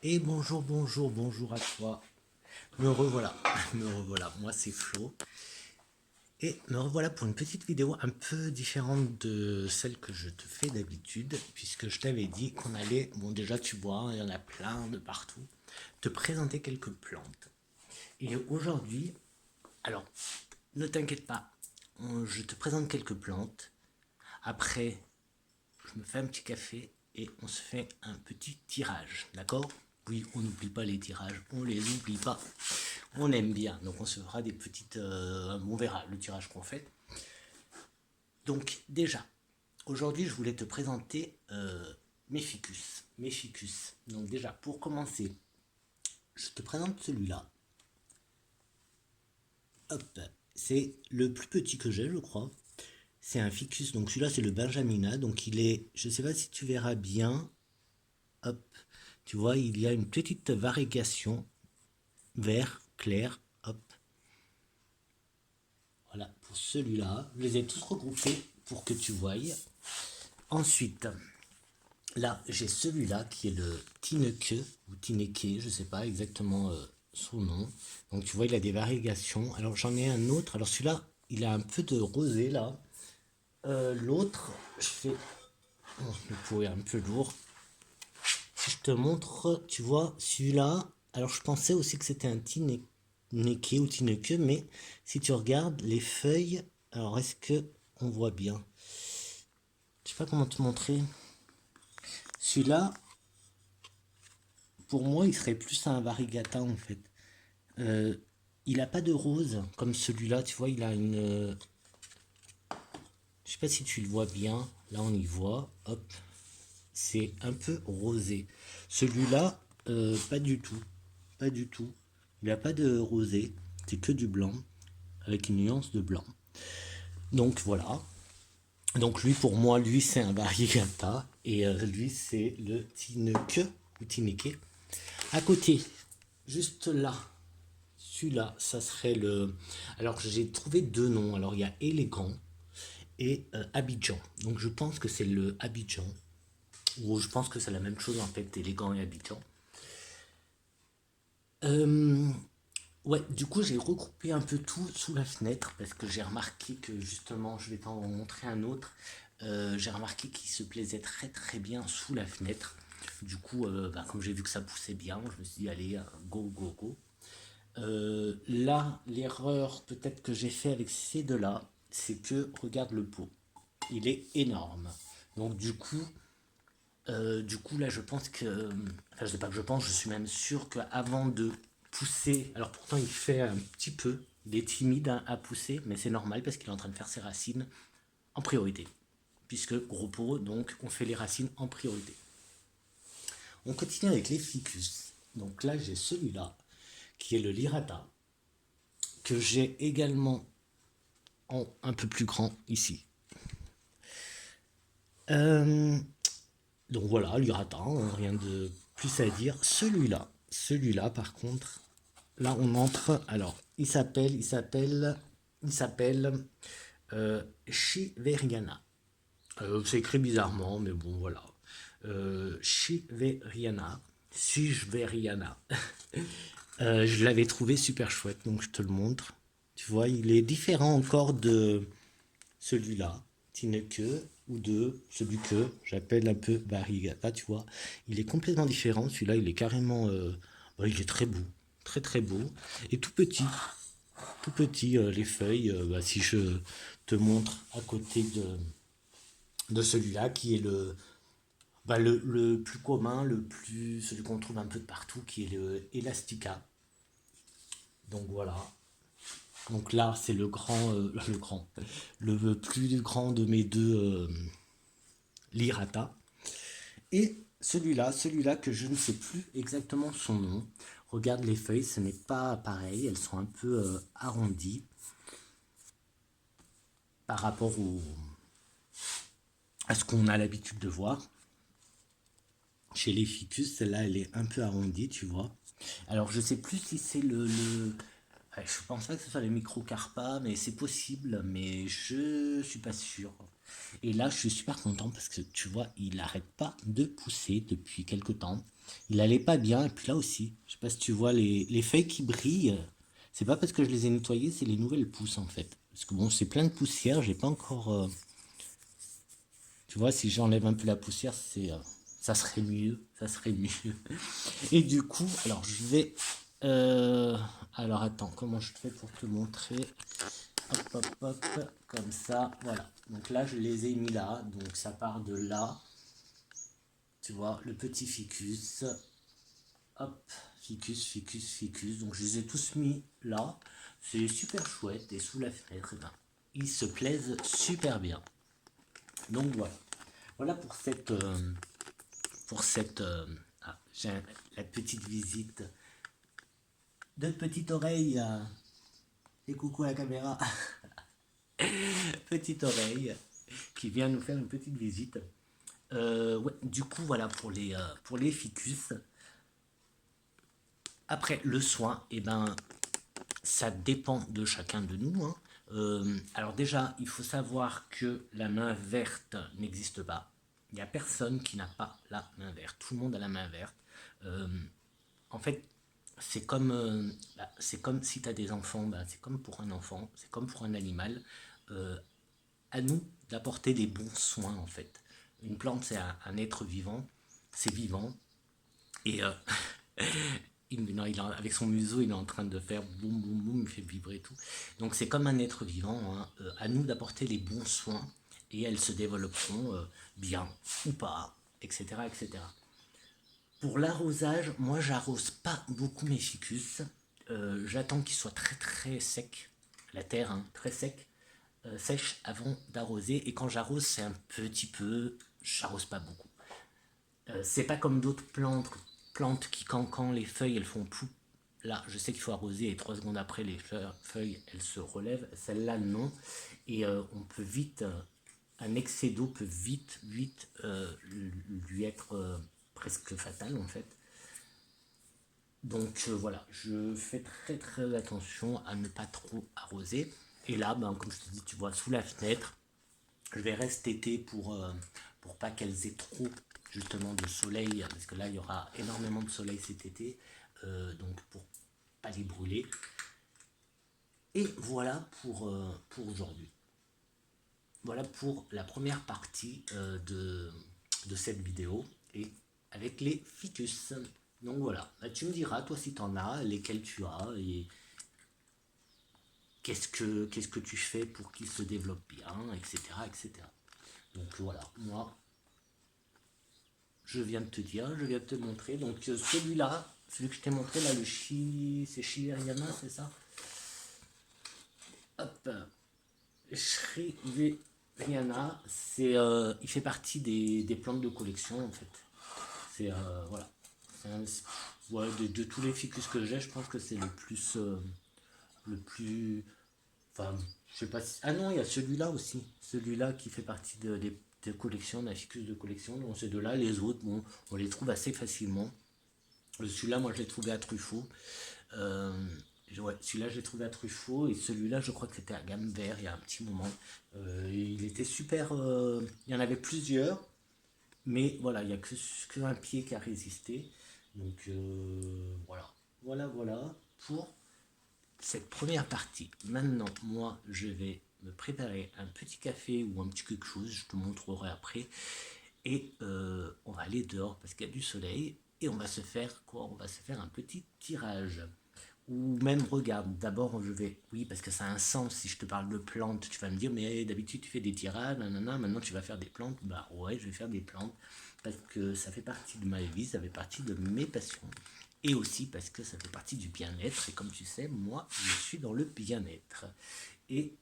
Et bonjour, bonjour, bonjour à toi. Me revoilà, me revoilà. Moi, c'est Flo. Et me revoilà pour une petite vidéo un peu différente de celle que je te fais d'habitude, puisque je t'avais dit qu'on allait, bon déjà tu vois, il y en a plein de partout, te présenter quelques plantes. Et aujourd'hui, alors, ne t'inquiète pas, je te présente quelques plantes. Après, je me fais un petit café et on se fait un petit tirage, d'accord? Oui, on n'oublie pas les tirages, on les oublie pas. On aime bien, donc on se fera des petites... on verra le tirage qu'on fait. Donc déjà, aujourd'hui je voulais te présenter mes ficus. Mes ficus. Donc déjà, pour commencer, je te présente celui-là. Hop, c'est le plus petit que j'ai, je crois. C'est un ficus, donc celui-là c'est le Benjamina, donc il est, je sais pas si tu verras bien, hop, tu vois, il y a une petite variegation vert clair, hop, voilà, pour celui-là, je les ai tous regroupés pour que tu voyes. Ensuite, là, j'ai celui-là qui est le Tineke, ou Tineke, je sais pas exactement son nom. Donc tu vois, il a des variations. Alors j'en ai un autre, alors celui-là, il a un peu de rosé là. L'autre, je fais... Oh, le pot est un peu lourd. Si je te montre, tu vois, celui-là, alors je pensais aussi que c'était un Tineke ou Tineke, mais si tu regardes les feuilles, alors est-ce que on voit bien? Je sais pas comment te montrer. Celui-là, pour moi, il serait plus un variegata en fait. Euh, il a pas de rose comme celui-là, tu vois, il a une. Je sais pas si tu le vois bien. Là, on y voit. Hop, c'est un peu rosé. Celui-là, pas du tout, pas du tout. Il a pas de rosé, c'est que du blanc avec une nuance de blanc. Donc voilà. Donc lui, pour moi, lui, c'est un variegata et lui, c'est le Tineke ou Tineke. À côté, juste là, celui-là, ça serait le. Alors j'ai trouvé deux noms. Alors il y a élégant et Abidjan. Donc je pense que c'est le Abidjan. Ou je pense que c'est la même chose en fait, élégant et Abidjan. Euh, ouais, du coup j'ai regroupé un peu tout sous la fenêtre parce que j'ai remarqué que justement, je vais t'en montrer un autre. J'ai remarqué qu'il se plaisait très très bien sous la fenêtre. Du coup, bah, comme j'ai vu que ça poussait bien, je me suis dit allez, go go go. Là, l'erreur peut-être que j'ai fait avec ces deux-là, c'est que regarde le pot, il est énorme. Donc du coup là, je pense que, enfin, je sais pas que je pense, je suis même sûr qu'avant de pousser, alors pourtant il fait un petit peu, il est timide à pousser, mais c'est normal parce qu'il est en train de faire ses racines en priorité, puisque gros pot, donc on fait les racines en priorité. On continue avec les ficus. Donc là, j'ai celui-là qui est le lirata que j'ai également en un peu plus grand ici. Euh, donc voilà, l'Uratin, rien de plus à dire. Celui-là par contre, là on entre. Alors, il s'appelle Chiveriana. C'est écrit bizarrement, mais bon voilà. Chiveriana, Chiveriana. Je l'avais trouvé super chouette, donc je te le montre. Tu vois, il est différent encore de celui-là, Tineke, ou de celui que j'appelle un peu Barigata, tu vois. Il est complètement différent, celui-là, il est carrément... ouais, il est très beau, très très beau. Et tout petit, les feuilles, bah, si je te montre à côté de celui-là, qui est le plus commun, celui qu'on trouve un peu de partout, qui est le Elastica. Donc voilà. Donc là, c'est le plus grand de mes deux Lirata. Et celui-là que je ne sais plus exactement son nom. Regarde les feuilles, ce n'est pas pareil, elles sont un peu arrondies par rapport à ce qu'on a l'habitude de voir. Chez les ficus, celle-là, elle est un peu arrondie, tu vois. Alors, je sais plus si c'est Ouais, je pense pas que ce soit les microcarpas, mais c'est possible, mais je suis pas sûr. Et là, je suis super content parce que tu vois, il arrête pas de pousser depuis quelque temps. Il allait pas bien, et puis là aussi, je sais pas si tu vois les feuilles qui brillent. C'est pas parce que je les ai nettoyées, c'est les nouvelles pousses en fait. Parce que bon, c'est plein de poussière, j'ai pas encore. Tu vois, si j'enlève un peu la poussière, ça serait mieux, ça serait mieux. Et du coup, alors je vais. euh, alors attends, comment je fais pour te montrer? Hop, hop, hop, comme ça, voilà. Donc là, je les ai mis là, donc ça part de là. Tu vois, le petit ficus. Hop, ficus, ficus, ficus. Donc je les ai tous mis là. C'est super chouette et sous la fenêtre, eh ben, ils se plaisent super bien. Donc voilà. Voilà pour cette j'ai la petite visite de petite oreille. Et coucou à la caméra. Petite oreille qui vient nous faire une petite visite. Ouais, du coup, voilà pour les ficus. Après, le soin, eh ben, ça dépend de chacun de nous, hein. Alors déjà, il faut savoir que la main verte n'existe pas. Il n'y a personne qui n'a pas la main verte. Tout le monde a la main verte. Euh, En fait, c'est comme si tu as des enfants, bah, c'est comme pour un enfant, c'est comme pour un animal. Euh, à nous d'apporter des bons soins en fait. Une plante, c'est un être vivant, c'est vivant. Et non, avec son museau, il est en train de faire boum boum boum, il fait vibrer tout. Donc c'est comme un être vivant, hein. À nous d'apporter les bons soins et elles se développeront bien ou pas, etc., etc. Pour l'arrosage, moi j'arrose pas beaucoup mes ficus. J'attends qu'ils soient très très secs, la terre hein, très sec, sèche avant d'arroser. Et quand j'arrose, c'est un petit peu, j'arrose pas beaucoup. C'est pas comme d'autres plantes qui quand les feuilles elles font pou. Là, je sais qu'il faut arroser et 3 secondes après les feuilles elles se relèvent. Celle-là non. Et on peut vite, un excès d'eau peut vite lui être presque fatal en fait. Donc voilà, je fais très très attention à ne pas trop arroser. Et là, ben, comme je te dis, tu vois, sous la fenêtre, je vais rester été pour pas qu'elles aient trop justement de soleil, parce que là, il y aura énormément de soleil cet été, donc pour pas les brûler. Et voilà pour aujourd'hui. Voilà pour la première partie de cette vidéo, et avec les ficus. Donc voilà, bah, tu me diras, toi, si tu en as, lesquels tu as, et qu'est-ce que tu fais pour qu'ils se développent bien, etc., etc. Donc voilà, moi, je viens de te dire, je viens de te montrer. Donc celui-là, celui que je t'ai montré, là, c'est Shiheriana, c'est ça? Hop, Shiheriana, il fait partie des plantes de collection, en fait. C'est, voilà. Ouais, de tous les ficus que j'ai, je pense que c'est le plus. Enfin, je sais pas si. Ah non, il y a celui-là aussi. Celui-là qui fait partie des collections, d'un ficus de collection. Donc ces deux-là, les autres, bon, on les trouve assez facilement. Celui-là, moi, je l'ai trouvé à Truffaut. Euh, ouais, celui-là, je l'ai trouvé à Truffaut. Et celui-là, je crois que c'était à Gamme Vert il y a un petit moment. Il était super. Il y en avait plusieurs. Mais voilà, il n'y a que un pied qui a résisté. Donc voilà. Voilà pour cette première partie. Maintenant, moi, je vais me préparer un petit café ou un petit quelque chose, je te montrerai après. Et on va aller dehors parce qu'il y a du soleil. Et on va se faire quoi? On va se faire un petit tirage. Ou même, regarde, d'abord je vais. Oui, parce que ça a un sens si je te parle de plantes. Tu vas me dire, mais d'habitude tu fais des tirages, nanana, maintenant tu vas faire des plantes. Bah ouais, je vais faire des plantes. Parce que ça fait partie de ma vie, ça fait partie de mes passions. Et aussi parce que ça fait partie du bien-être. Et comme tu sais, moi, je suis dans le bien-être. Et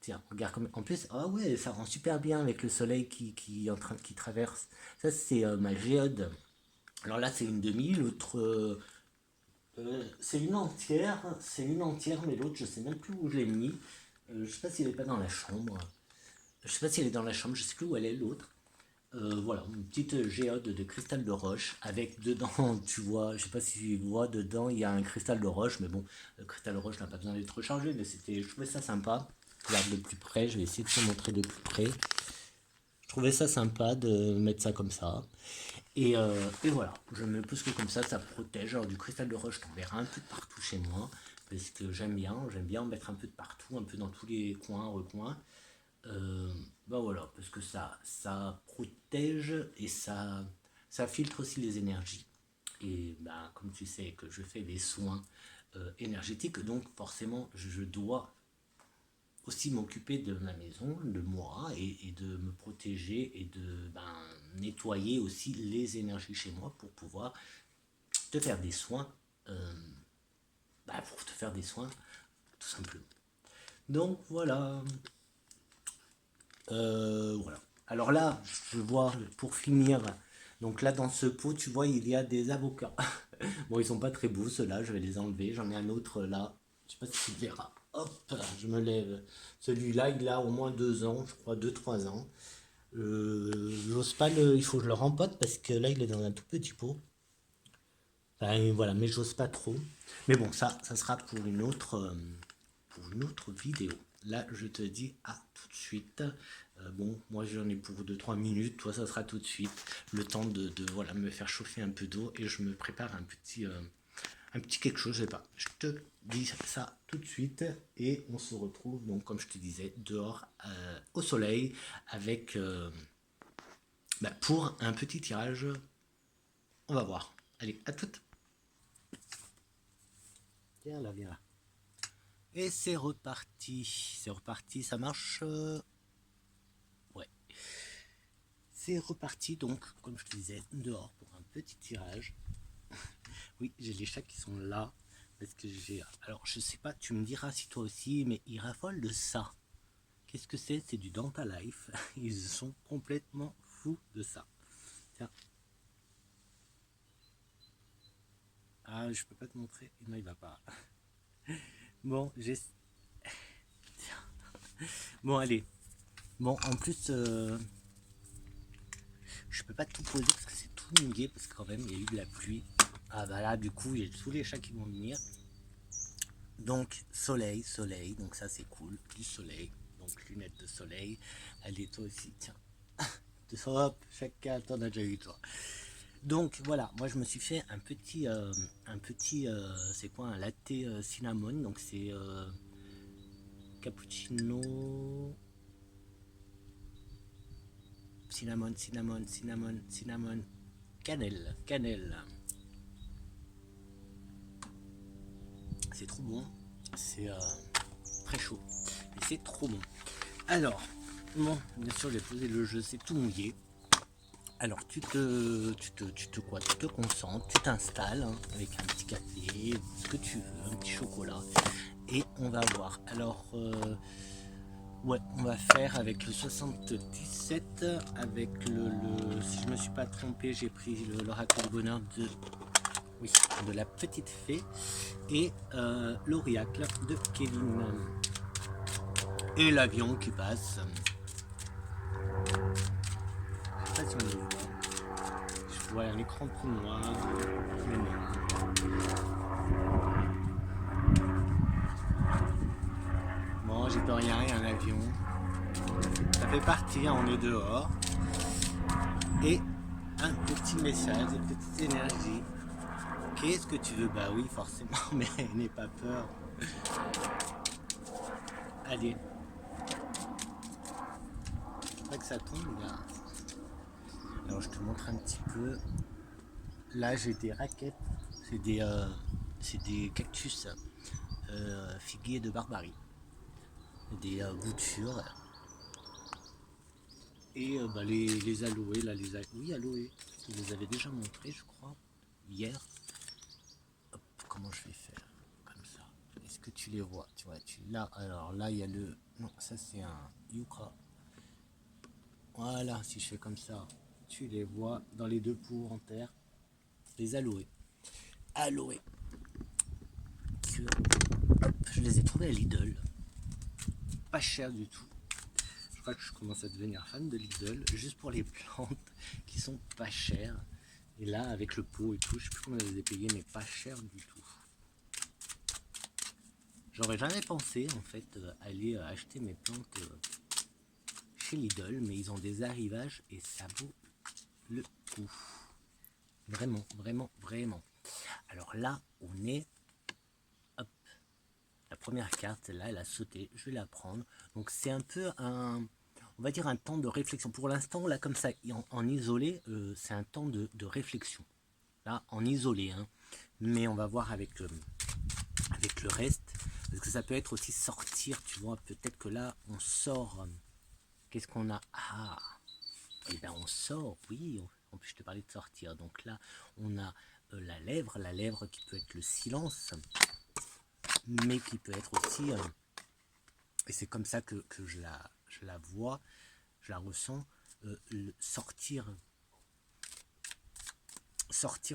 tiens, regarde comme. En plus, ah ouais, ça rend super bien avec le soleil qui est en train qui traverse. Ça, c'est ma géode. Alors là, c'est une demi, l'autre. C'est une entière, mais l'autre, je sais même plus où je l'ai mis. Je sais pas s'il est pas dans la chambre. Je sais pas si elle est dans la chambre, je sais plus où elle est l'autre. Voilà, une petite géode de cristal de roche avec dedans, tu vois, je sais pas si tu vois, dedans il y a un cristal de roche, mais bon, le cristal de roche n'a pas besoin d'être rechargé, mais je trouvais ça sympa. Regarde de plus près, je vais essayer de te montrer de plus près. Je trouvais ça sympa de mettre ça comme ça. Et voilà, je me pose que comme ça protège. Alors du cristal de roche, t'en verras un peu de partout chez moi, parce que j'aime bien en mettre un peu de partout, un peu dans tous les coins, recoins. Bah voilà, parce que ça protège et ça filtre aussi les énergies. Et bah, comme tu sais que je fais des soins énergétiques, donc forcément je dois aussi m'occuper de ma maison, de moi, et de me protéger et de nettoyer aussi les énergies chez moi pour pouvoir te faire des soins, euh, pour te faire des soins tout simplement. Donc voilà. Voilà. Alors là, je vois, pour finir, donc là dans ce pot, tu vois, il y a des avocats. Bon, ils sont pas très beaux ceux-là, je vais les enlever. J'en ai un autre là, je sais pas si tu verras. Hop, je me lève. Celui-là, il a au moins 2 ans, je crois, 2, 3 ans. J'ose pas il faut que je le rempote parce que là, il est dans un tout petit pot. Enfin, voilà, mais j'ose pas trop. Mais bon, ça sera pour une autre vidéo. Là, je te dis à tout de suite. Bon, moi j'en ai pour 2, 3 minutes. Toi, ça sera tout de suite. Le temps voilà, me faire chauffer un peu d'eau et je me prépare un petit quelque chose. Je sais pas. Je te dis ça tout de suite et on se retrouve donc, comme je te disais, dehors au soleil avec pour un petit tirage. On va voir. Allez, à toutes. Viens là, viens là. Et c'est reparti. C'est reparti, ça marche. Ouais. C'est reparti donc, comme je te disais, dehors pour un petit tirage. Oui, j'ai les chats qui sont là. Parce que j'ai. Alors, je sais pas, tu me diras si toi aussi, mais ils raffolent de ça. Qu'est-ce que c'est? C'est du Dentalife. Ils sont complètement fous de ça. Tiens. Ah, je peux pas te montrer. Non, il va pas. Bon, j'ai. Bon, allez. Bon, en plus, je peux pas tout poser parce que c'est tout mouillé, parce que quand même, il y a eu de la pluie. Ah bah là, du coup, il y a tous les chats qui vont venir. Donc, soleil, soleil, donc ça c'est cool, du soleil. Donc, lunettes de soleil. Allez, toi aussi, tiens. Hop, chacun, t'en as déjà eu, toi. Donc, voilà, moi je me suis fait c'est quoi, un latte cinnamon. Donc, c'est cappuccino. Cinnamon, cinnamon, cinnamon, cinnamon. Cannelle, cannelle. C'est trop bon. C'est très chaud. Et c'est trop bon. Alors, bon, bien sûr, j'ai posé le jeu, c'est tout mouillé. Alors, tu te concentres, tu t'installes hein, avec un petit café, ce que tu veux, un petit chocolat. Et on va voir. Alors, ouais, on va faire avec le 77, avec si je me suis pas trompé, j'ai pris l'oracle du bonheur de la petite fée et l'oracle de Kevin. Et l'avion qui passe. Je sais pas si on le voit. Je vois un écran tout noir. Mais non. Bon, j'y peux rien, il y a un avion. Ça fait partie, on est dehors. Et un petit message, une petite énergie. Qu'est-ce que tu veux? Bah oui, forcément, mais n'aie pas peur. Allez. Pas que ça tombe là. Alors je te montre un petit peu. Là j'ai des raquettes. C'est des cactus figuiers de Barbarie. Des boutures. Et les aloés, là, oui, aloés. Je les avais déjà montrés, je crois, hier. Hop, comment je vais faire? Comme ça. Est-ce que tu les vois? Tu vois, là, alors là, il y a le. Non, ça c'est un yucca. Voilà, si je fais comme ça, tu les vois dans les deux pots en terre. Les aloés. Aloés. Hop, je les ai trouvés à Lidl. Pas cher du tout. crois que je commence à devenir fan de Lidl, juste pour les plantes qui sont pas chères. Et là, avec le pot et tout, je sais plus combien je les ai payés, mais pas cher du tout. J'aurais jamais pensé, en fait, aller acheter mes plantes chez Lidl, mais ils ont des arrivages et ça vaut le coup. Vraiment, vraiment, vraiment. Alors là, on est... Hop. La première carte, là, elle a sauté. Je vais la prendre. Donc c'est un peu un... On va dire un temps de réflexion. Pour l'instant, là, comme ça, en isolé, c'est un temps de réflexion. Là, en isolé, hein. Mais on va voir avec le reste. Parce que ça peut être aussi sortir, tu vois. Peut-être que là, on sort... Qu'est-ce qu'on a? Ah, et bien on sort, oui. En plus, je te parlais de sortir. Donc là, on a la lèvre qui peut être le silence, mais qui peut être aussi... et c'est comme ça que je la vois, je la ressens, sortir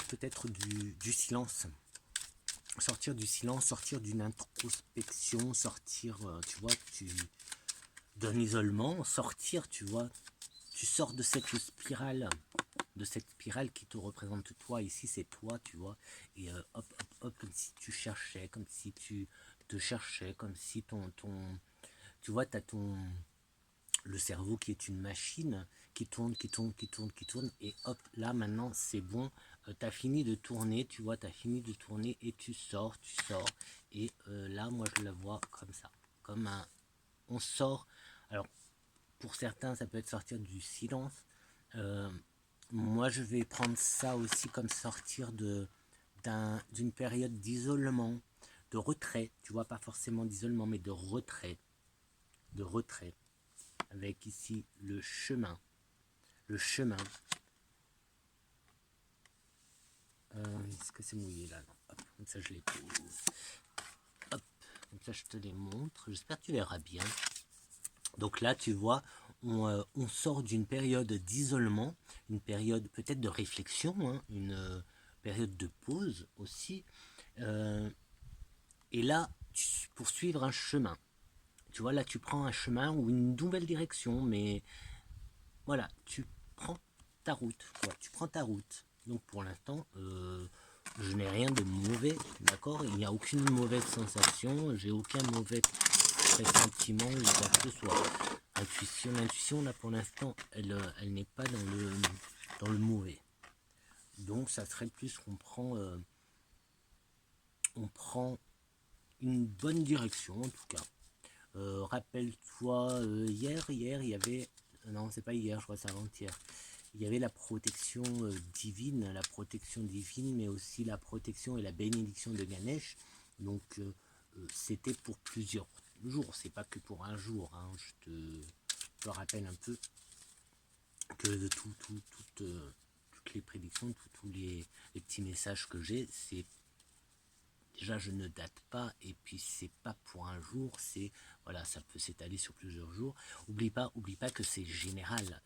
peut-être du silence. Sortir du silence, sortir d'une introspection, sortir, tu vois, d'un isolement, sortir, tu vois, tu sors de cette spirale qui te représente toi, ici c'est toi, tu vois, et hop, hop, hop, comme si tu cherchais, comme si tu te cherchais, comme si tu vois, t'as le cerveau qui est une machine qui tourne, et hop, là maintenant c'est bon, t'as fini de tourner, tu vois, t'as fini de tourner et tu sors, et là moi je la vois comme ça, comme on sort, alors pour certains ça peut être sortir du silence, moi je vais prendre ça aussi comme sortir d'une période d'isolement, de retrait, tu vois, pas forcément d'isolement mais de retrait, avec ici le chemin. Est-ce que c'est mouillé là? Non. Hop, comme ça je les pose. Hop, comme ça je te les montre. J'espère que tu verras bien. Donc là tu vois, on sort d'une période d'isolement, une période peut-être de réflexion, hein, une période de pause aussi. Et là, pour suivre un chemin, tu vois, là tu prends un chemin ou une nouvelle direction, mais voilà, tu prends ta route, quoi, tu prends ta route. Donc pour l'instant, je n'ai rien de mauvais, d'accord? Il n'y a aucune mauvaise sensation, j'ai aucun mauvais pressentiment ou quoi que ce soit. L'intuition là pour l'instant, elle n'est pas dans le mauvais. Donc ça serait plus qu'on prend une bonne direction en tout cas. Rappelle-toi, hier il y avait, non c'est pas hier, je crois que c'est avant-hier, il y avait la protection divine, mais aussi la protection et la bénédiction de Ganesh. Donc c'était pour plusieurs jours, c'est pas que pour un jour, hein. Je te rappelle un peu que de toutes les prédictions, tous les petits messages que j'ai, c'est déjà je ne date pas, et puis c'est pas pour un jour, c'est voilà, ça peut s'étaler sur plusieurs jours. Oublie pas que c'est général,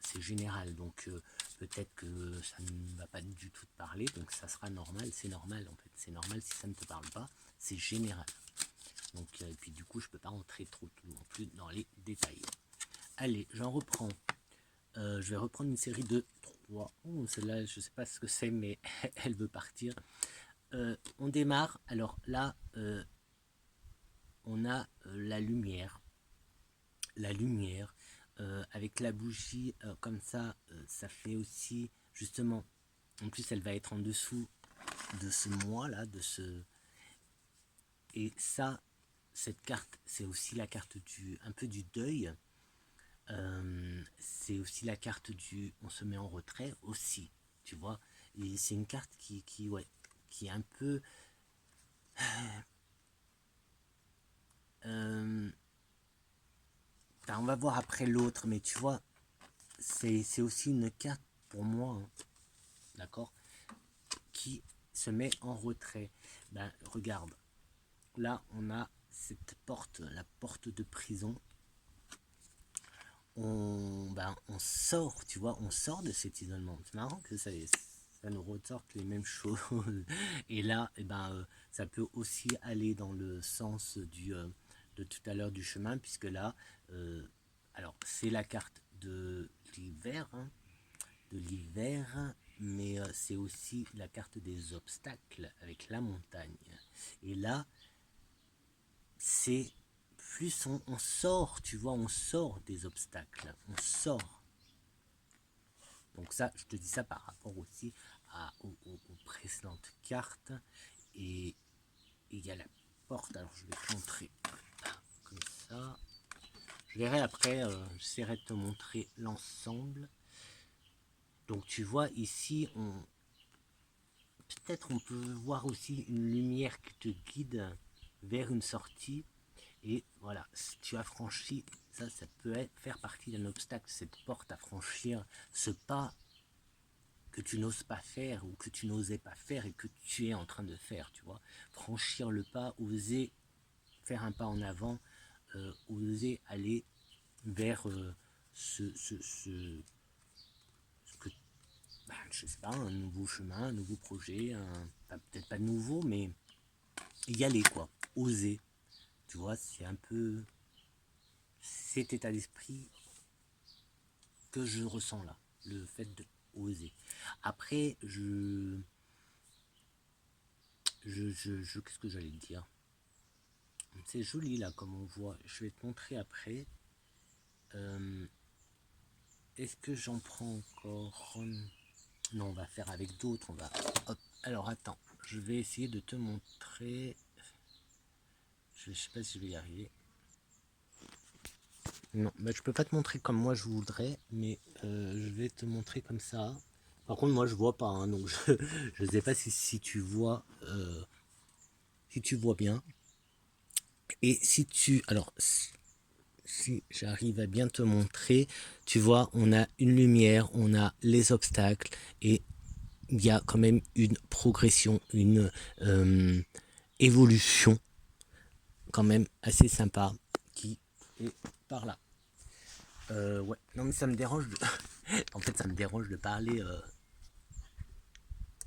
donc peut-être que ça ne va pas du tout te parler, donc ça sera normal, c'est normal en fait, c'est normal si ça ne te parle pas, c'est général. Donc et puis du coup je peux pas rentrer trop non plus dans les détails. Allez, j'en reprends. Je vais reprendre une série de 3. Oh, celle-là, je sais pas ce que c'est, mais elle veut partir. On démarre. Alors là, on a la lumière. Avec la bougie, comme ça, ça fait aussi, justement, en plus elle va être en dessous de ce mois-là, et ça, cette carte, c'est aussi la carte un peu du deuil. C'est aussi la carte on se met en retrait aussi, tu vois. Et c'est une carte qui est un peu on va voir après l'autre, mais tu vois, c'est aussi une carte pour moi, hein, d'accord, qui se met en retrait. Ben regarde, là on a cette porte, la porte de prison. On sort, tu vois, on sort de cet isolement. C'est marrant que ça nous ressorte les mêmes choses. Et là, ça peut aussi aller dans le sens de tout à l'heure du chemin, puisque là, alors c'est la carte de l'hiver, hein, mais c'est aussi la carte des obstacles avec la montagne. Et là, c'est plus on sort, tu vois, on sort des obstacles, on sort. Donc ça, je te dis ça par rapport aussi aux précédentes cartes. Et il y a la porte, alors je vais te montrer comme ça. Je verrai après, j'essaierai de te montrer l'ensemble. Donc tu vois ici, peut-être on peut voir aussi une lumière qui te guide vers une sortie. Et voilà, si tu as franchi, ça peut faire partie d'un obstacle, cette porte à franchir, ce pas que tu n'oses pas faire ou que tu n'osais pas faire et que tu es en train de faire, tu vois. Franchir le pas, oser faire un pas en avant, oser aller vers ce que, bah, je sais pas, un nouveau chemin, un nouveau projet, peut-être pas nouveau, mais y aller, quoi. Oser, tu vois, c'est un peu cet état d'esprit que je ressens là, le fait de oser. Après, qu'est-ce que j'allais te dire? C'est joli là, comme on voit. Je vais te montrer après. Est-ce que j'en prends encore? Non, on va faire avec d'autres. On va. Hop. Alors attends, je vais essayer de te montrer. Je sais pas si je vais y arriver. Non, bah, je peux pas te montrer comme moi je voudrais, mais je vais te montrer comme ça. Par contre, moi je vois pas, hein, donc je sais pas si tu vois, si tu vois bien. Et si tu, alors si j'arrive à bien te montrer, tu vois, on a une lumière, on a les obstacles et il y a quand même une progression, une évolution quand même assez sympa qui est par là. Ouais, non mais ça me dérange. En fait, ça me dérange de parler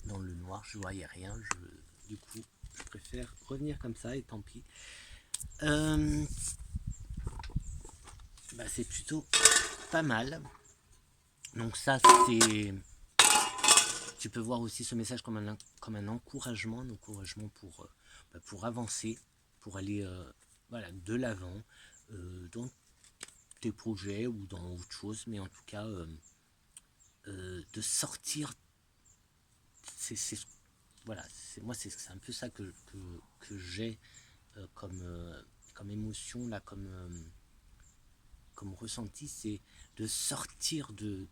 dans le noir. Je voyais rien. Du coup, je préfère revenir comme ça et tant pis. Bah, c'est plutôt pas mal. Donc ça, c'est. Tu peux voir aussi ce message comme un encouragement pour avancer, pour aller voilà, de l'avant dans tes projets ou dans autre chose, mais en tout cas de sortir. Voilà, moi c'est un peu ça que j'ai comme émotion là, comme ressenti, c'est de sortir d'une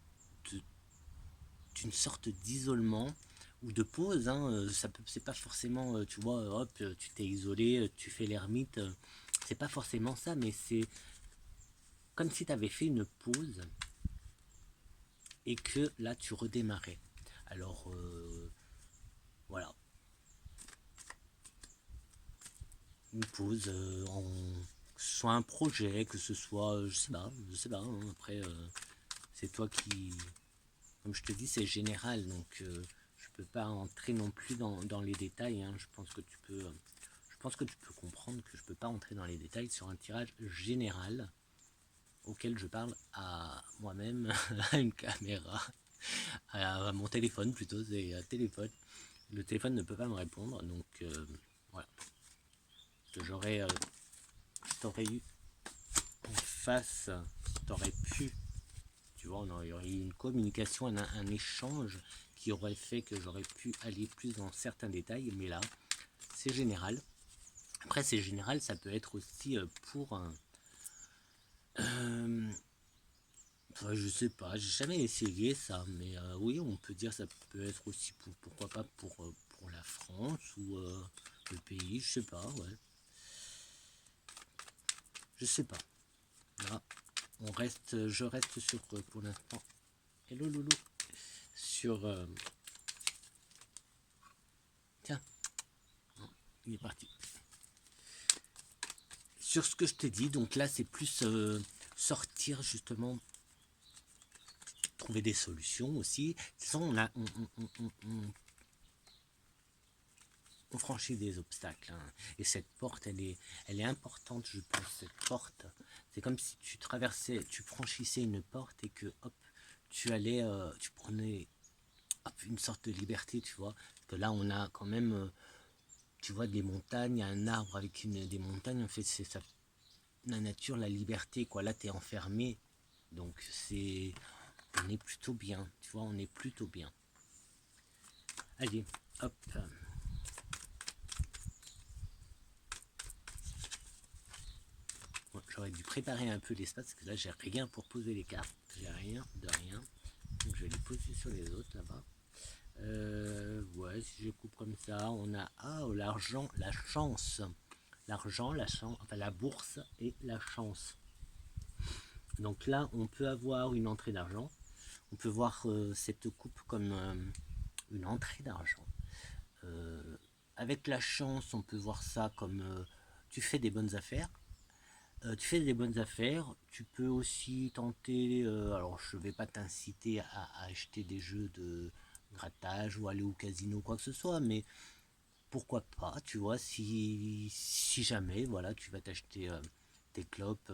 sorte d'isolement ou de pause, hein, c'est pas forcément, tu vois, hop, tu t'es isolé, tu fais l'ermite, c'est pas forcément ça, mais c'est comme si tu avais fait une pause et que là tu redémarrais. Alors voilà, une pause que ce soit un projet, que ce soit, je sais pas, hein, après c'est toi qui, comme je te dis, c'est général, donc je peux pas entrer non plus dans les détails, hein, je pense que tu peux comprendre que je peux pas entrer dans les détails sur un tirage général auquel je parle à moi-même, à une caméra, à mon téléphone plutôt, c'est un téléphone. Le téléphone ne peut pas me répondre, donc voilà. Que t'aurais eu en face, t'aurais pu, tu vois, il y aurait eu une communication, un échange qui aurait fait que j'aurais pu aller plus dans certains détails, mais là, c'est général. Après, c'est général, ça peut être aussi pour un. Enfin, je sais pas, j'ai jamais essayé ça, mais oui, on peut dire ça peut être aussi pourquoi pas pour la France ou le pays, je sais pas, ouais. Je sais pas. Là, je reste sur pour l'instant. Hello loulou. Sur. Tiens, non, il est parti. Sur ce que je t'ai dit, donc là, c'est plus sortir justement, trouver des solutions aussi. De toute façon, on franchit des obstacles, hein. Et cette porte, elle est importante, je pense, cette porte. C'est comme si tu traversais, tu franchissais une porte et que, hop, tu allais, tu prenais, hop, une sorte de liberté, tu vois. Parce que là, on a quand même, tu vois, des montagnes, un arbre avec des montagnes, en fait, c'est ça, la nature, la liberté, quoi. Là, t'es enfermé, donc on est plutôt bien, tu vois, on est plutôt bien. Allez, hop. Bon, j'aurais dû préparer un peu l'espace, parce que là, j'ai rien pour poser les cartes. J'ai rien de rien. Donc, je vais les poser sur les autres, là-bas. Ouais, si je coupe comme ça, on a l'argent, la chance. L'argent, la chance, enfin la bourse et la chance. Donc là, on peut avoir une entrée d'argent. On peut voir cette coupe comme une entrée d'argent. Avec la chance, on peut voir ça comme tu fais des bonnes affaires. Tu fais des bonnes affaires. Tu peux aussi tenter. Alors, je ne vais pas t'inciter à acheter des jeux de grattage ou aller au casino, quoi que ce soit, mais pourquoi pas, tu vois, si jamais, voilà, tu vas t'acheter tes clopes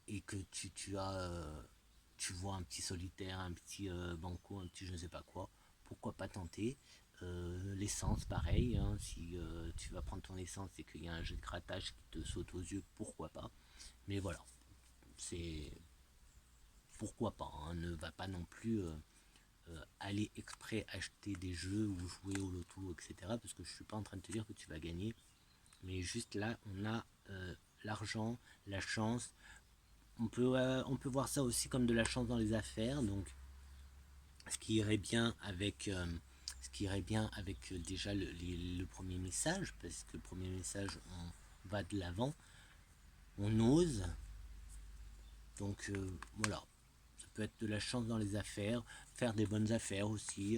et que tu vois un petit solitaire, un petit banco, un petit je ne sais pas quoi, pourquoi pas tenter. L'essence, pareil, hein, si tu vas prendre ton essence et qu'il y a un jeu de grattage qui te saute aux yeux, pourquoi pas. Mais voilà, c'est pourquoi pas, hein, ne va pas non plus aller exprès acheter des jeux ou jouer au loto, etc. Parce que je suis pas en train de te dire que tu vas gagner. Mais juste là, on a l'argent, la chance. On peut voir ça aussi comme de la chance dans les affaires. Donc, ce qui irait bien avec, déjà le premier message, parce que le premier message, on va de l'avant, on ose. Donc voilà, ça peut être de la chance dans les affaires, faire des bonnes affaires aussi.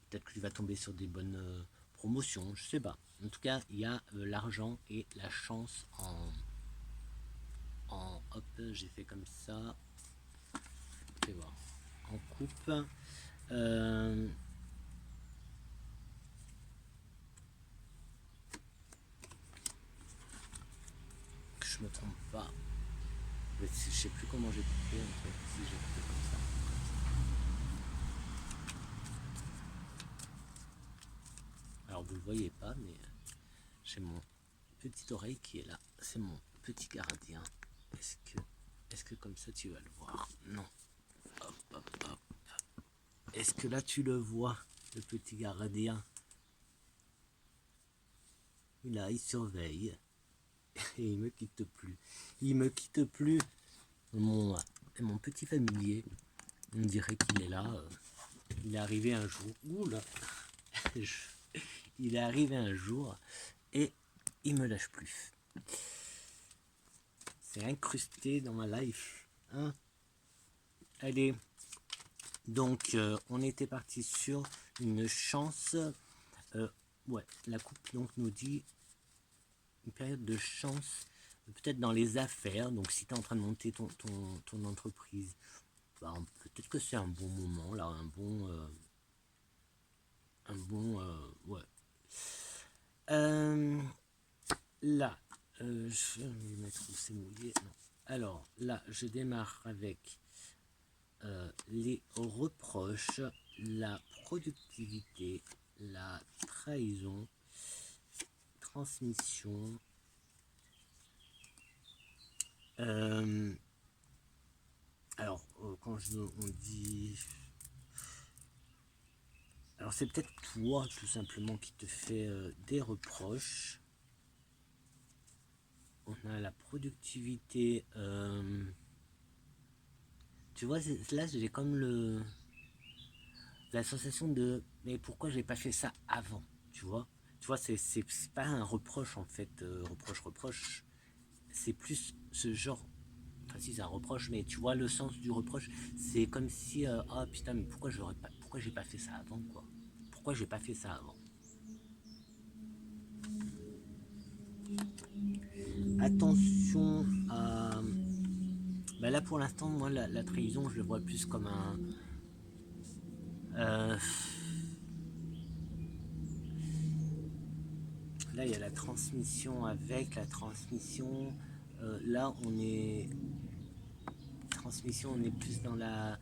Peut-être que tu vas tomber sur des bonnes promotions, je sais pas. En tout cas, il y a l'argent et la chance hop, j'ai fait comme ça. Fais voir. En coupe. Euh, que je me trompe pas. Mais je sais plus comment j'ai coupé en fait. Si j'ai coupé comme ça. Alors vous le voyez pas, mais j'ai mon petite oreille qui est là. C'est mon petit gardien. Est-ce que comme ça tu vas le voir? Non. Hop, hop, hop. Est-ce que là tu le vois, le petit gardien? Là, il surveille. Et il me quitte plus. Il me quitte plus. Mon petit familier, on dirait qu'il est là. Il est arrivé un jour. Oula. Il est arrivé un jour et il me lâche plus. C'est incrusté dans ma life. Hein. Allez. Donc, on était parti sur une chance. Ouais, la coupe donc nous dit une période de chance, peut-être dans les affaires. Donc, si tu es en train de monter ton entreprise, bah, peut-être que c'est un bon moment, là, ouais. Là, je vais mettre où c'est mouillé. Non. Alors, là, je démarre avec les reproches, la productivité, la trahison, transmission. Alors, quand on dit... Alors, c'est peut-être toi, tout simplement, qui te fait des reproches. On a la productivité. Tu vois, là, j'ai comme la sensation de... Mais pourquoi j'ai pas fait ça avant? Tu vois, c'est pas un reproche, en fait. Reproche. C'est plus ce genre... Enfin, si, c'est un reproche, mais tu vois, le sens du reproche, c'est comme si... Ah, putain, mais pourquoi j'ai pas fait ça avant, quoi? Pourquoi j'ai pas fait ça avant? Attention à... Bah là, pour l'instant, moi, la trahison, je le vois plus comme un... Euh, là il y a la transmission avec la transmission. Là on est transmission, on est plus dans la,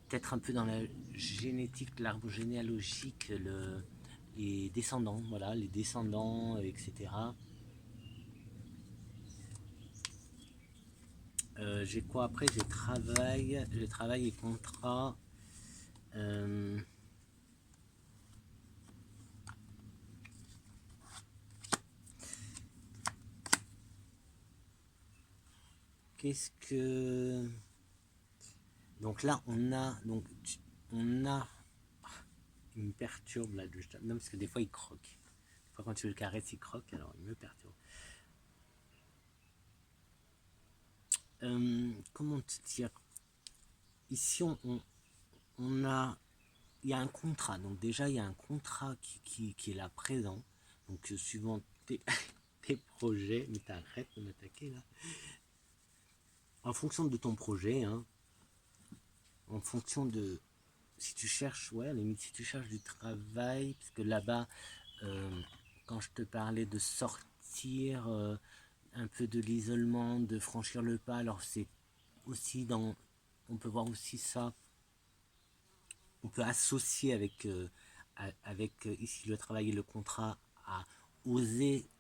peut-être un peu dans la génétique, l'arbre généalogique, les descendants, voilà, les descendants, etc. J'ai quoi après? J'ai travail et contrat. Euh, Qu'est-ce que... Donc là, on a... Il me perturbe là, non, parce que des fois il croque. Des fois quand tu le caresses, il croque, alors il me perturbe. Comment te dire? Ici, on a... Il y a un contrat, donc déjà il y a un contrat qui est là présent. Donc suivant tes, tes projets, mais t'arrêtes de m'attaquer là. En fonction de ton projet, hein, en fonction de si tu cherches, ouais, à la limite, si tu cherches du travail, parce que là-bas, quand je te parlais de sortir un peu de l'isolement, de franchir le pas, alors c'est aussi dans, on peut voir aussi ça, on peut associer avec ici le travail et le contrat à oser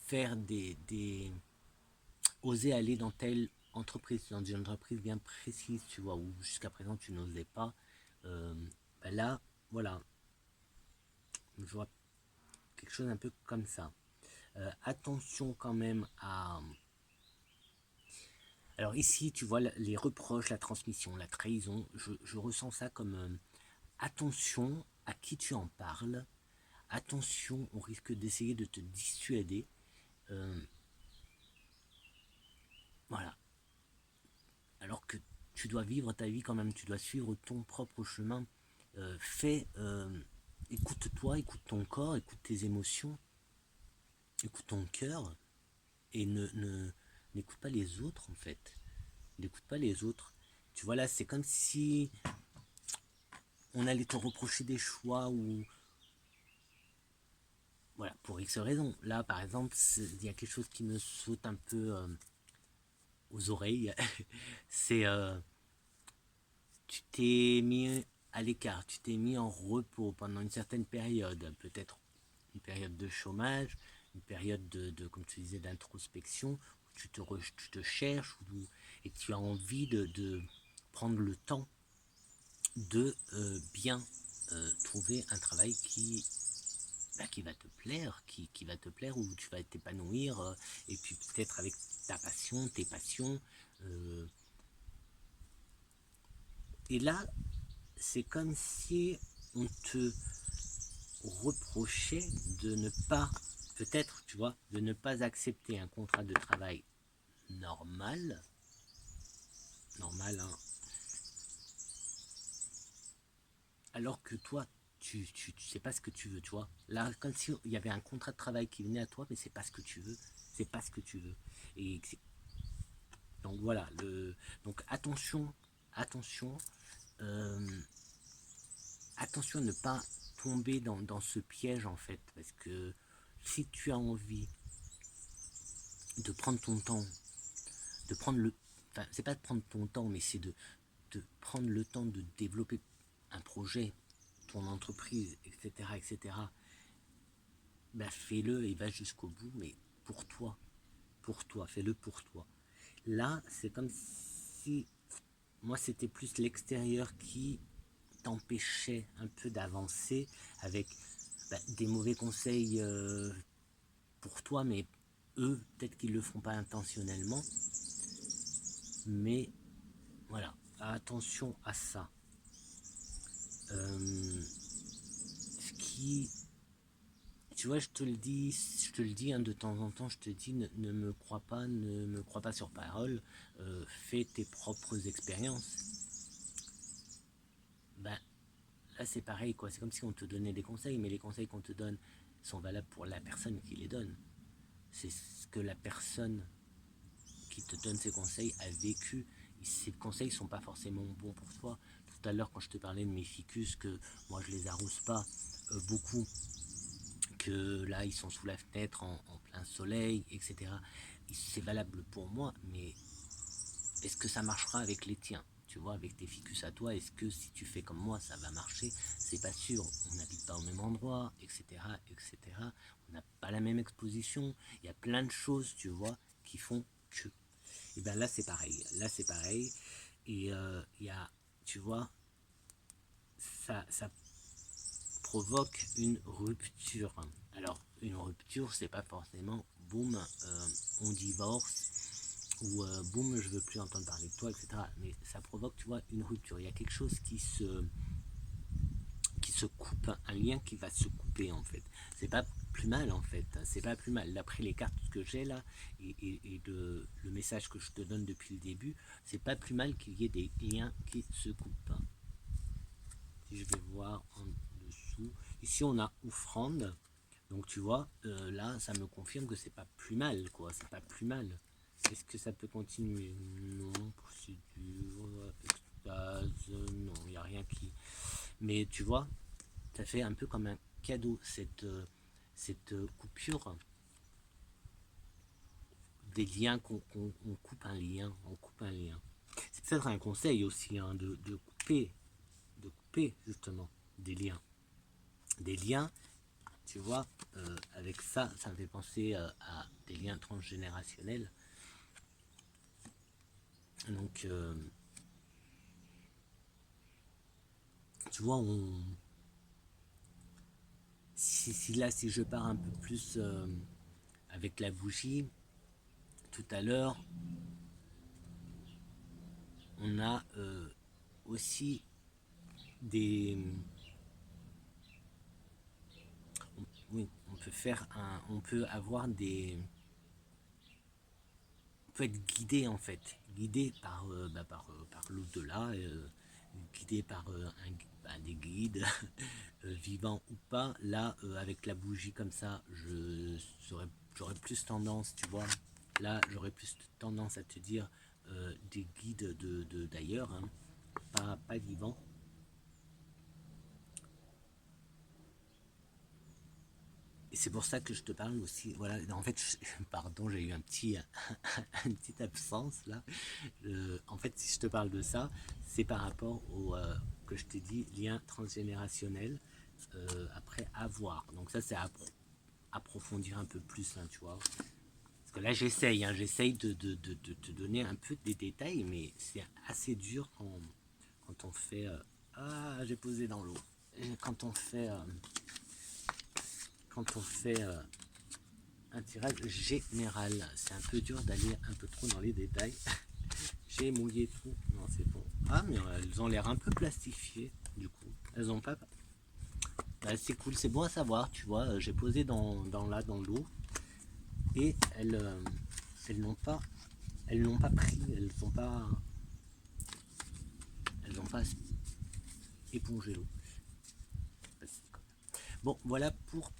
faire oser aller dans telle entreprise, dans une entreprise bien précise, tu vois, où jusqu'à présent tu n'osais pas. Euh, Ben là, voilà, je vois quelque chose un peu comme ça. Attention quand même à... Alors ici, tu vois, les reproches, la transmission, la trahison, je ressens ça comme attention à qui tu en parles, attention au risque d'essayer de te dissuader. Euh, voilà. Alors que tu dois vivre ta vie quand même, tu dois suivre ton propre chemin. Écoute-toi, écoute ton corps, écoute tes émotions, écoute ton cœur et n'écoute pas les autres en fait. N'écoute pas les autres. Tu vois là, c'est comme si on allait te reprocher des choix ou voilà, pour X raisons. Là, par exemple, il y a quelque chose qui me saute un peu aux oreilles. C'est tu t'es mis à l'écart, tu t'es mis en repos pendant une certaine période, peut-être une période de chômage, une période comme tu disais, d'introspection, où tu te cherches et tu as envie de prendre le temps de bien trouver un travail qui va te plaire, qui va te plaire, où tu vas t'épanouir, et puis peut-être avec ta passion, tes passions. euh, et là, c'est comme si on te reprochait de ne pas, peut-être, tu vois, de ne pas accepter un contrat de travail normal, normal, hein, alors que toi, tu sais pas ce que tu veux, tu vois. Là, comme s'il y avait un contrat de travail qui venait à toi, mais c'est pas ce que tu veux, c'est pas ce que tu veux. Et donc voilà, donc attention, attention, euh, attention à ne pas tomber dans ce piège en fait, parce que si tu as envie de prendre ton temps, de prendre le, enfin c'est pas de prendre ton temps, mais c'est de prendre le temps de développer un projet, ton entreprise, etc., etc. Ben fais-le et va jusqu'au bout, mais pour toi, fais-le pour toi. Là, c'est comme si moi c'était plus l'extérieur qui t'empêchait un peu d'avancer avec des mauvais conseils pour toi, mais eux, peut-être qu'ils le font pas intentionnellement, mais voilà, attention à ça. Ce qui, tu vois, je te le dis hein, de temps en temps, je te dis, ne me crois pas, ne me crois pas sur parole, fais tes propres expériences. Ben, là, c'est pareil, quoi. C'est comme si on te donnait des conseils, mais les conseils qu'on te donne sont valables pour la personne qui les donne. C'est ce que la personne qui te donne ces conseils a vécu. Ces conseils ne sont pas forcément bons pour toi. Tout à l'heure, quand je te parlais de mes ficus, que moi je les arrose pas beaucoup, que là ils sont sous la fenêtre en plein soleil, etc. C'est valable pour moi, mais est-ce que ça marchera avec les tiens? Tu vois, avec tes ficus à toi, est-ce que si tu fais comme moi, ça va marcher? C'est pas sûr. On n'habite pas au même endroit, etc., etc. On n'a pas la même exposition. Il y a plein de choses, tu vois, qui font que. Et bien là, c'est pareil. Là, c'est pareil. Et il y a, tu vois, ça provoque une rupture. Alors, une rupture, c'est pas forcément boum, on divorce ou boum, je veux plus entendre parler de toi, etc. Mais ça provoque, tu vois, une rupture. Il y a quelque chose qui se coupe, un lien qui va se couper en fait. C'est pas plus mal en fait, c'est pas plus mal. D'après les cartes que j'ai là et le message que je te donne depuis le début, c'est pas plus mal qu'il y ait des liens qui se coupent. Si je vais voir en dessous, ici on a offrande, donc tu vois, là ça me confirme que c'est pas plus mal quoi, c'est pas plus mal. Est-ce que ça peut continuer? Non, procédure, extase, non, il n'y a rien qui. Mais tu vois, ça fait un peu comme un cadeau, cette coupure des liens qu'on coupe un lien, on coupe un lien. C'est peut-être un conseil aussi hein, de couper justement des liens. Des liens, tu vois, avec ça, ça me fait penser à des liens transgénérationnels. Donc, tu vois, si là, si je pars un peu plus avec la bougie, tout à l'heure, on a aussi des... Oui, on peut faire on peut avoir des... On peut être guidé en fait, guidé par l'au-delà, guidé par des guides, vivants ou pas. Là, avec la bougie comme ça, j'aurais plus tendance, tu vois, là, j'aurais plus tendance à te dire des guides d'ailleurs, hein, pas vivants. Et c'est pour ça que je te parle aussi. Voilà, en fait, pardon, j'ai eu une petite absence là. En fait, si je te parle de ça, c'est par rapport au que je t'ai dit, lien transgénérationnel. Après, avoir. Donc ça, c'est approfondir un peu plus, hein, tu vois. Parce que là, j'essaye de te donner un peu des détails, mais c'est assez dur quand on fait. Ah, j'ai posé dans l'eau. Quand on fait. Quand on fait un tirage général, c'est un peu dur d'aller un peu trop dans les détails. J'ai mouillé tout. Non, c'est bon. Ah, mais elles ont l'air un peu plastifiées, du coup. Elles ont pas. Bah, c'est cool, c'est bon à savoir, tu vois. J'ai posé dans l'eau et elles n'ont pas pris, elles n'ont pas épongé l'eau. Bon, voilà pour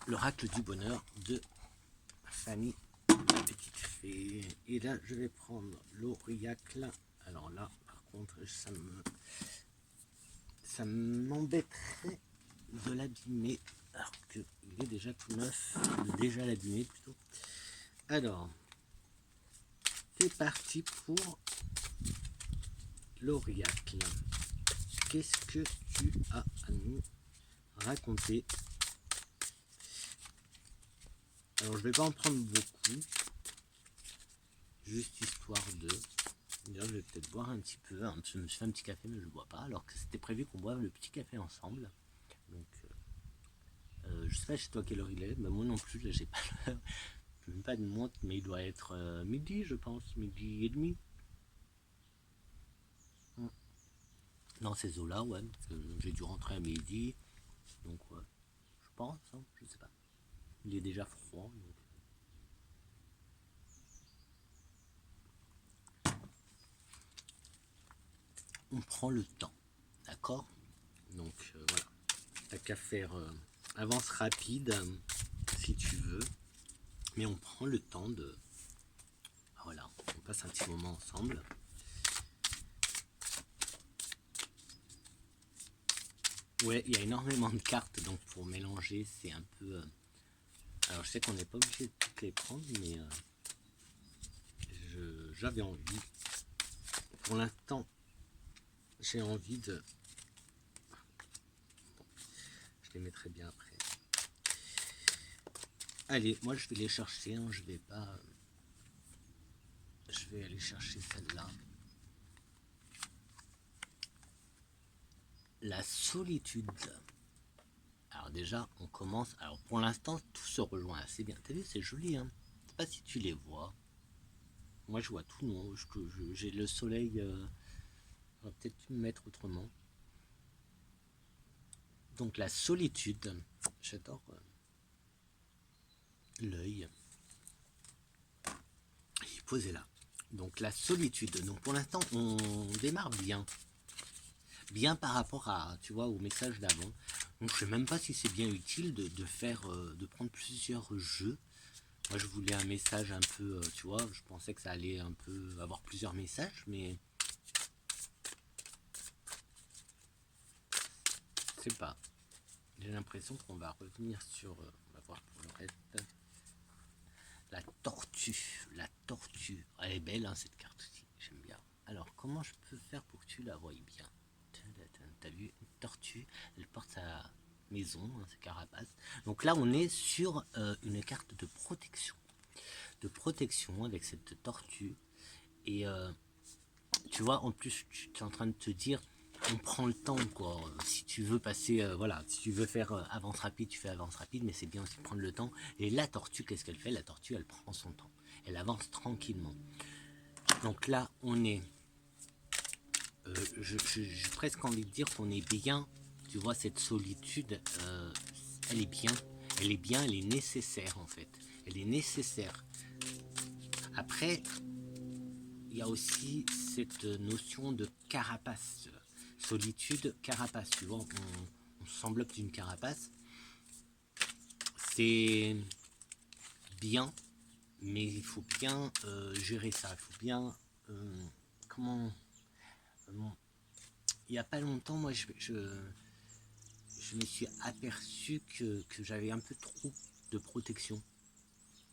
l'oracle du bonheur de Fanny la petite fée. Et là, je vais prendre l'oracle. Alors là, par contre, ça m'embêterait de l'abîmer, alors qu'il est déjà tout neuf, déjà l'abîmer plutôt. Alors, c'est parti pour l'oracle. Qu'est-ce que tu as à nous raconter? Alors, je vais pas en prendre beaucoup, juste histoire de. D'ailleurs, je vais peut-être boire un petit peu. Hein, je me suis fait un petit café, mais je ne bois pas, alors que c'était prévu qu'on boive le petit café ensemble. Donc, je sais pas chez toi quelle heure il est. Bah, moi non plus, là, j'ai pas l'heure. Même pas de montre, mais il doit être midi, je pense, midi et demi. Dans ces eaux-là, ouais. J'ai dû rentrer à midi, donc ouais, je pense, hein, je sais pas. Il est déjà froid. Donc. On prend le temps, d'accord? Donc voilà, t'as qu'à faire avance rapide si tu veux, mais on prend le temps de. Voilà, on passe un petit moment ensemble. Ouais, il y a énormément de cartes, donc pour mélanger, c'est un peu... Alors je sais qu'on n'est pas obligé de toutes les prendre, mais j'avais envie. Pour l'instant, j'ai envie de... Je les mettrai bien après. Allez, moi je vais les chercher, hein, je vais pas... Je vais aller chercher celle-là. La solitude. Alors déjà, on commence... Alors pour l'instant, tout se rejoint assez bien. T'as vu, c'est joli, hein. Je sais pas si tu les vois. Moi, je vois tout noir. J'ai le soleil... On va peut-être me mettre autrement. Donc la solitude. J'adore l'œil. Il est posé là. Donc la solitude. Donc pour l'instant, on démarre bien. Bien par rapport à, tu vois, au message d'avant. Donc je sais même pas si c'est bien utile de faire, de prendre plusieurs jeux. Moi je voulais un message un peu, tu vois, je pensais que ça allait un peu avoir plusieurs messages, mais je sais pas. J'ai l'impression qu'on va revenir sur, on va voir pour le reste. La tortue, la tortue. Elle est belle, hein, cette carte aussi, j'aime bien. Alors comment je peux faire pour que tu la voies bien? T'as vu une tortue, elle porte sa maison, hein, sa carapace. Donc là on est sur une carte de protection. De protection avec cette tortue. Et tu vois, en plus tu es en train de te dire, on prend le temps quoi. Si tu veux passer, voilà, si tu veux faire avance rapide, tu fais avance rapide, mais c'est bien aussi de prendre le temps. Et la tortue, qu'est-ce qu'elle fait? La tortue, elle prend son temps. Elle avance tranquillement. Donc là, on est... j'ai presque envie de dire qu'on est bien. Tu vois, cette solitude, elle est bien. Elle est bien, elle est nécessaire en fait. Elle est nécessaire. Après, il y a aussi cette notion de carapace. Solitude, carapace. Tu vois, on s'enveloppe d'une carapace. C'est bien, mais il faut bien gérer ça. Il faut bien... comment... il n'y a pas longtemps, moi, je me suis aperçu que j'avais un peu trop de protection.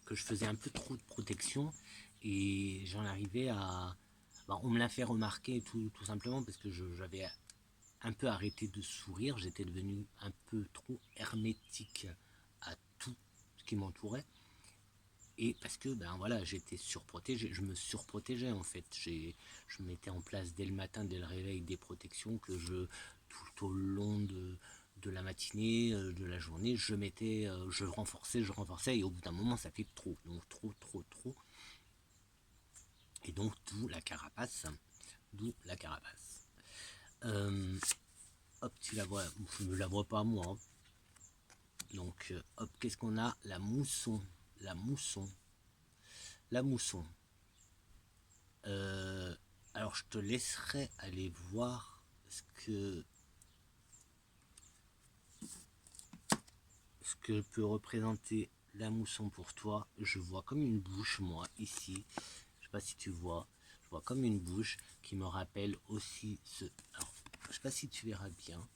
Que je faisais un peu trop de protection. Et j'en arrivais à... Bah, on me l'a fait remarquer tout simplement parce que j'avais un peu arrêté de sourire. J'étais devenu un peu trop hermétique à tout ce qui m'entourait. Et parce que ben voilà, j'étais surprotégé, je me surprotégeais en fait. Je mettais en place dès le matin, dès le réveil, des protections que tout au long de la matinée, de la journée, je renforçais, et au bout d'un moment, ça fait trop, donc trop. Et donc d'où la carapace, d'où la carapace. Euh, hop, tu la vois, je ne la vois pas moi. Hein. Donc hop, qu'est-ce qu'on a? La mousson, la mousson. La mousson. Alors je te laisserai aller voir ce que peut représenter la mousson pour toi. Je vois comme une bouche moi ici. Je sais pas si tu vois. Je vois comme une bouche qui me rappelle aussi ce. Alors, je sais pas si tu verras bien.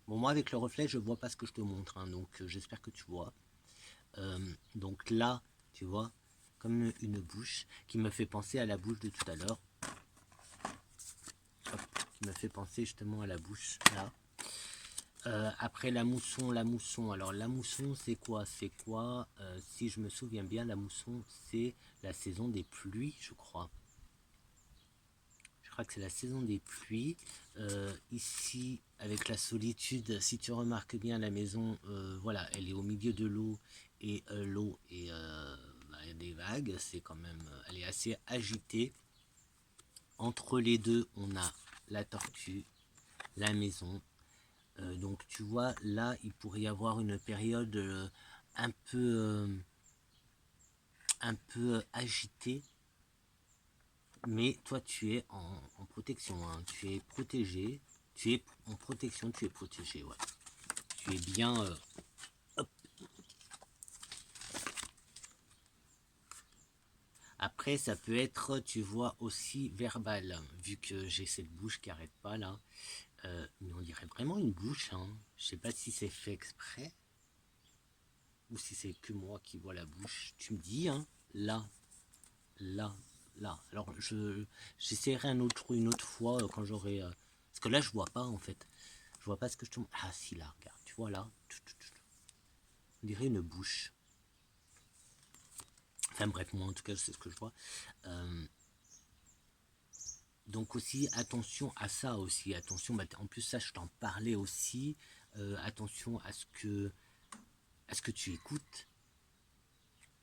Bon moi avec le reflet je vois pas ce que je te montre, hein, donc j'espère que tu vois. Donc là tu vois comme une bouche qui me fait penser à la bouche de tout à l'heure. Qui me fait penser justement à la bouche là. Après la mousson. Alors la mousson c'est quoi? Si je me souviens bien, la mousson c'est la saison des pluies, je crois. Je crois que c'est la saison des pluies. Ici, avec la solitude, si tu remarques bien la maison, voilà, elle est au milieu de l'eau et l'eau est bah, des vagues. C'est quand même, elle est assez agitée. Entre les deux, on a la tortue, la maison. Donc tu vois, là, il pourrait y avoir une période un peu agitée, mais toi, tu es en protection, hein. Tu es protégé, tu es en protection, tu es protégé, ouais. Tu es bien... hop. Après, ça peut être, tu vois, aussi verbal, vu que j'ai cette bouche qui arrête pas, là. Mais on dirait vraiment une bouche, hein. Je sais pas si c'est fait exprès ou si c'est que moi qui vois la bouche. Tu me dis, hein, là, là, là. Alors, j'essaierai une autre fois quand j'aurai... parce que là, je vois pas, en fait. Je vois pas ce que je te montre. Ah, si, là, regarde. Tu vois, là. On dirait une bouche. Enfin, bref, moi, en tout cas, c'est ce que je vois. Donc aussi, attention à ça aussi. Attention, bah, en plus, ça, je t'en parlais aussi. Attention à ce que tu écoutes.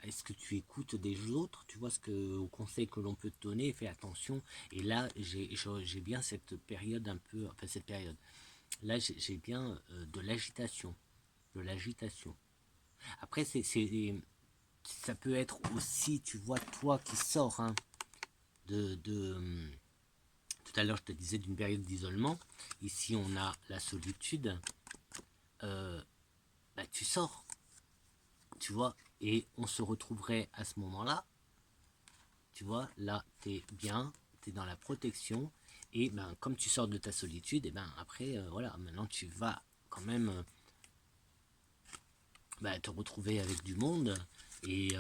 Est-ce que tu écoutes des autres? Tu vois ce que au conseil que l'on peut te donner, fais attention. Et là, j'ai bien cette période un peu, enfin cette période. Là, j'ai bien de l'agitation, de l'agitation. Après, ça peut être aussi, tu vois, toi qui sors hein, tout à l'heure, je te disais d'une période d'isolement. Ici, on a la solitude. Bah, tu sors, tu vois, et on se retrouverait à ce moment-là. Tu vois, là, t'es bien, t'es dans la protection. Et ben, comme tu sors de ta solitude, et ben après, voilà, maintenant tu vas quand même te retrouver avec du monde. Et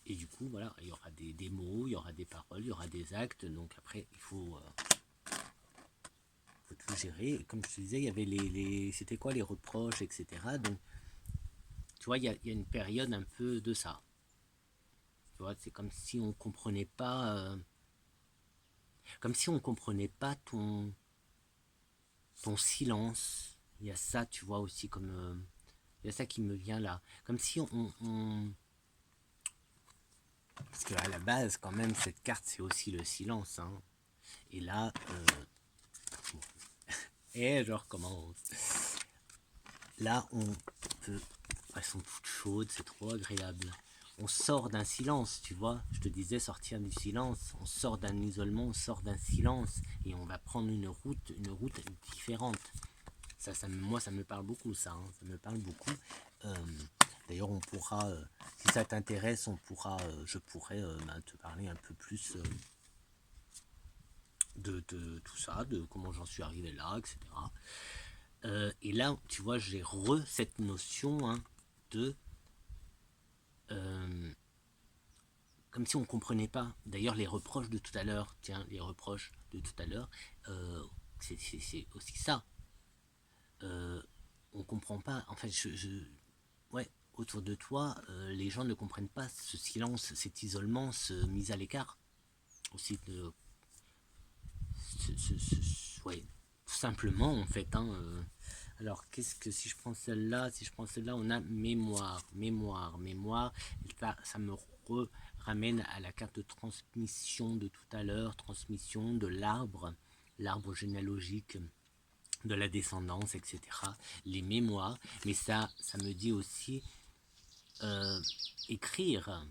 du coup, voilà, il y aura des mots, il y aura des paroles, il y aura des actes. Donc après, il faut tout gérer. Et comme je te disais, il y avait c'était quoi les reproches, etc. Donc, tu vois, il y a une période un peu de ça. Tu vois, c'est comme si on comprenait pas ton silence. Il y a ça, tu vois, aussi comme... il y a ça qui me vient là. Comme si parce qu'à la base, quand même, cette carte, c'est aussi le silence. Hein. Et là... et je recommence. Là, on peut... Elles sont toutes chaudes, c'est trop agréable. On sort d'un silence, tu vois. Je te disais sortir du silence. On sort d'un isolement, on sort d'un silence. Et on va prendre une route différente. Moi, ça me parle beaucoup, ça. Hein. Ça me parle beaucoup. D'ailleurs, on pourra, si ça t'intéresse, je pourrais te parler un peu plus de tout ça, de comment j'en suis arrivé là, etc. Et là, tu vois, j'ai cette notion hein, de... comme si on ne comprenait pas. D'ailleurs, les reproches de tout à l'heure, les reproches de tout à l'heure, c'est aussi ça. On comprend pas. En fait, ouais, autour de toi, les gens ne comprennent pas ce silence, cet isolement, ce mise à l'écart. Aussi, ouais, tout simplement, en fait. Hein, alors, si je prends celle-là, on a mémoire, mémoire, mémoire. Et ça me ramène à la carte de transmission de tout à l'heure, transmission de l'arbre généalogique, de la descendance, etc. Les mémoires, mais ça me dit aussi écrire.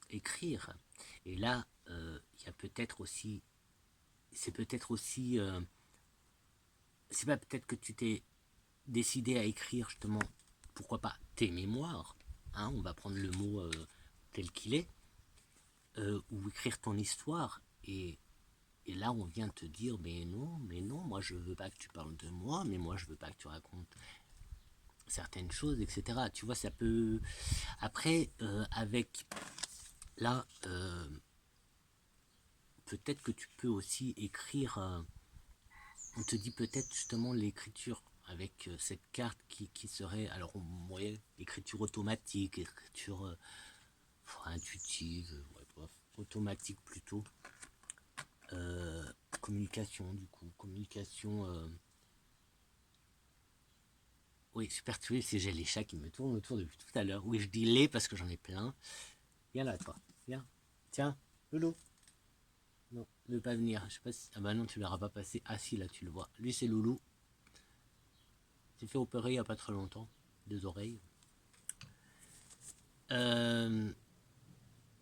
Et là, il y a peut-être aussi, c'est pas peut-être que tu t'es décidé à écrire justement, pourquoi pas tes mémoires, hein, on va prendre le mot tel qu'il est, ou écrire ton histoire, et là on vient te dire, mais non, moi je veux pas que tu parles de moi, mais moi je veux pas que tu racontes certaines choses, etc. Tu vois, ça peut... Après, avec... Là, peut-être que tu peux aussi écrire... on te dit peut-être justement l'écriture avec cette carte qui serait... Alors, ouais, écriture automatique, écriture intuitive, ouais, bref, automatique plutôt. Communication, du coup. Communication... Oui, super tué, c'est j'ai les chats qui me tournent autour depuis tout à l'heure. Oui, je dis les parce que j'en ai plein. Viens là, toi. Viens. Tiens, Loulou. Non, ne veut pas venir. Je sais pas si... Ah bah non, tu l'auras pas passé. Ah si, là, tu le vois. Lui, c'est Loulou. Il s'est fait opérer il n'y a pas très longtemps. 2 oreilles.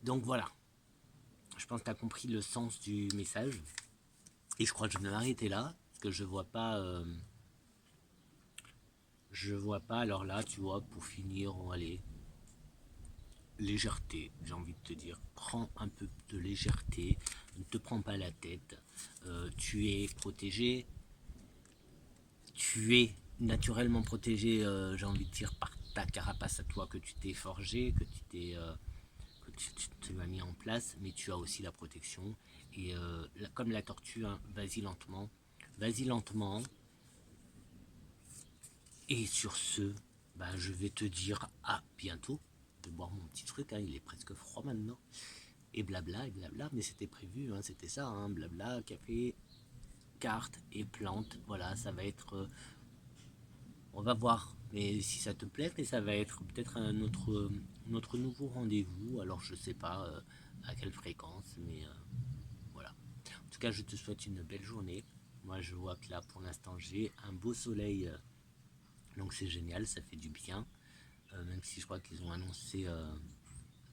Donc voilà. Je pense que tu as compris le sens du message. Et je crois que je vais m'arrêter là. Parce que je vois pas... je vois pas. Alors là, tu vois, pour finir, on va aller... Légèreté, j'ai envie de te dire. Prends un peu de légèreté. Ne te prends pas la tête. Tu es protégé. tu es naturellement protégé, j'ai envie de dire, par ta carapace à toi que tu t'es forgé, que tu m'as mis en place, mais tu as aussi la protection. Et comme la tortue, hein, vas-y lentement, vas-y lentement. Et sur ce, bah, je vais te dire à bientôt. Je vais boire mon petit truc, hein, il est presque froid maintenant. Et blabla, mais c'était prévu, hein, c'était ça, hein, blabla, café, carte et plantes. Voilà, ça va être. On va voir mais si ça te plaît, mais ça va être peut-être notre nouveau rendez-vous. Alors je sais pas à quelle fréquence, mais voilà. En tout cas, je te souhaite une belle journée. Moi, je vois que là, pour l'instant, j'ai un beau soleil, donc c'est génial, ça fait du bien. Même si je crois qu'ils ont annoncé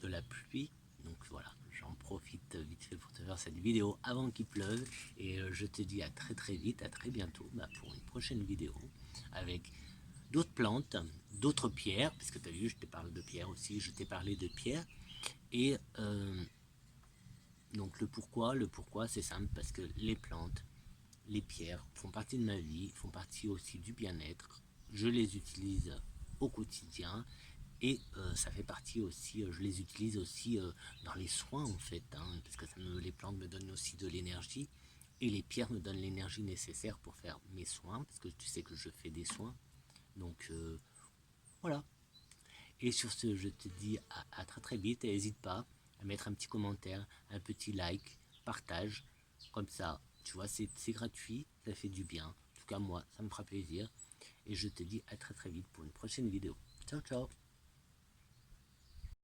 de la pluie. Donc voilà, j'en profite vite fait pour te faire cette vidéo avant qu'il pleuve. Et je te dis à très très vite, à très bientôt pour une prochaine vidéo avec d'autres plantes, d'autres pierres, parce que tu as vu, je te parle de pierres aussi, je t'ai parlé de pierres. Et donc le pourquoi c'est simple, parce que les plantes, les pierres font partie de ma vie, font partie aussi du bien-être. Je les utilise au quotidien et ça fait partie aussi, je les utilise aussi dans les soins en fait, hein, parce que les plantes me donnent aussi de l'énergie et les pierres me donnent l'énergie nécessaire pour faire mes soins, parce que tu sais que je fais des soins. Donc voilà. Et sur ce, je te dis à très très vite et n'hésite pas à mettre un petit commentaire, un petit like, partage, comme ça, tu vois, c'est gratuit, ça fait du bien. En tout cas, moi, ça me fera plaisir. Et je te dis à très très vite pour une prochaine vidéo. Ciao, ciao.